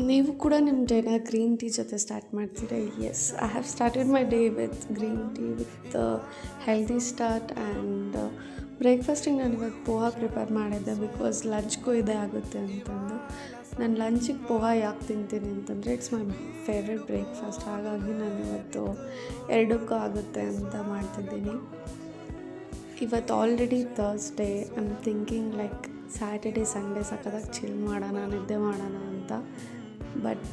ನೀವು ಕೂಡ ನಿಮ್ಮ ಡೇನ ಗ್ರೀನ್ ಟೀ ಜೊತೆ ಸ್ಟಾರ್ಟ್ ಮಾಡ್ತೀರಾ? Yes, I have started my day with green tea with healthy start. And ಬ್ರೇಕ್ಫಾಸ್ಟಿಗೆ ನಾನು ಇವತ್ತು ಪೋಹಾ ಪ್ರಿಪೇರ್ ಮಾಡಿದ್ದೆ, ಬಿಕಾಸ್ ಲಂಚ್ಗೂ ಇದೇ ಆಗುತ್ತೆ ಅಂತಂದು. ನಾನು ಲಂಚಿಗೆ ಪೋಹಾ ಯಾಕೆ ತಿಂತೀನಿ ಅಂತಂದರೆ ಇಟ್ಸ್ ಮೈ ಫೇವ್ರೆಟ್ ಬ್ರೇಕ್ಫಾಸ್ಟ್. ಹಾಗಾಗಿ ನಾನು ಇವತ್ತು ಎರಡಕ್ಕೂ ಆಗುತ್ತೆ ಅಂತ ಮಾಡ್ತಿದ್ದೀನಿ. ಇವತ್ತು already Thursday. I am thinking like Saturday Sunday ಸಕ್ಕತ್ತಾಗಿ ಚಿಲ್ ಮಾಡೋಣ, ನಿದ್ದೆ ಮಾಡೋಣ ಅಂತ. ಬಟ್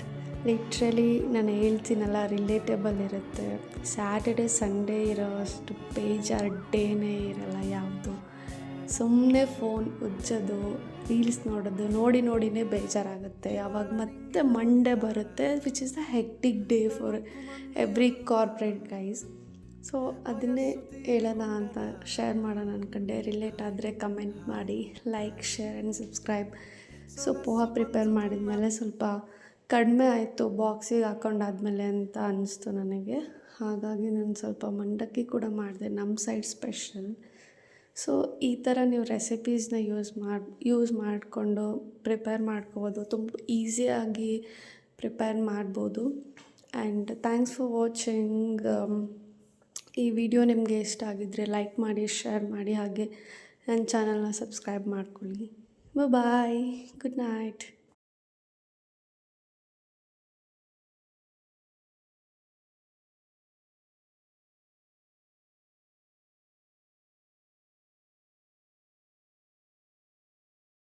ಲಿಟ್ರಲಿ ನಾನು ಹೇಳ್ತೀನಲ್ಲ, ರಿಲೇಟೇಬಲ್ ಇರುತ್ತೆ. ಸ್ಯಾಟರ್ಡೇ ಸಂಡೇ ಇರೋ ಅಷ್ಟು ಬೇಜಾರು ಡೇನೇ ಇರಲ್ಲ ಯಾವುದು. ಸುಮ್ಮನೆ ಫೋನ್ ಉಜ್ಜೋದು, ರೀಲ್ಸ್ ನೋಡೋದು, ನೋಡಿನೇ ಬೇಜಾರಾಗುತ್ತೆ. ಆವಾಗ ಮತ್ತೆ ಮಂಡೇ ಬರುತ್ತೆ, which is the hectic day for every corporate guys. So ಅದನ್ನೇ ಹೇಳೋಣ ಅಂತ ಶೇರ್ ಮಾಡೋಣ ಅಂದ್ಕೊಂಡೆ. ರಿಲೇಟ್ ಆದರೆ ಕಮೆಂಟ್ ಮಾಡಿ, like, share and subscribe. So poha prepare ಮಾಡಿದ್ಮೇಲೆ ಸ್ವಲ್ಪ ಕಡಿಮೆ ಆಯಿತು ಬಾಕ್ಸಿಗೆ ಹಾಕ್ಕೊಂಡಾದ್ಮೇಲೆ ಅಂತ ಅನ್ನಿಸ್ತು ನನಗೆ. ಹಾಗಾಗಿ ನಾನು ಸ್ವಲ್ಪ ಮಂಡಕ್ಕಿ ಕೂಡ ಮಾಡಿದೆ, ನಮ್ಮ ಸೈಡ್ ಸ್ಪೆಷಲ್. ಸೊ ಈ ಥರ ನೀವು ರೆಸಿಪೀಸ್ನ ಯೂಸ್ ಮಾಡಿಕೊಂಡು ಪ್ರಿಪೇರ್ ಮಾಡ್ಕೋಬೋದು. ತುಂಬ ಈಸಿಯಾಗಿ ಪ್ರಿಪೇರ್ ಮಾಡ್ಬೋದು. And thanks for watching. ಈ ವಿಡಿಯೋ ನಿಮಗೆ ಇಷ್ಟ ಆಗಿದ್ದರೆ ಲೈಕ್ ಮಾಡಿ, ಶೇರ್ ಮಾಡಿ, ಹಾಗೆ ನನ್ನ ಚಾನಲ್ನ ಸಬ್ಸ್ಕ್ರೈಬ್ ಮಾಡ್ಕೊಳ್ಳಿ. ಬಾಯ್, ಗುಡ್ ನೈಟ್.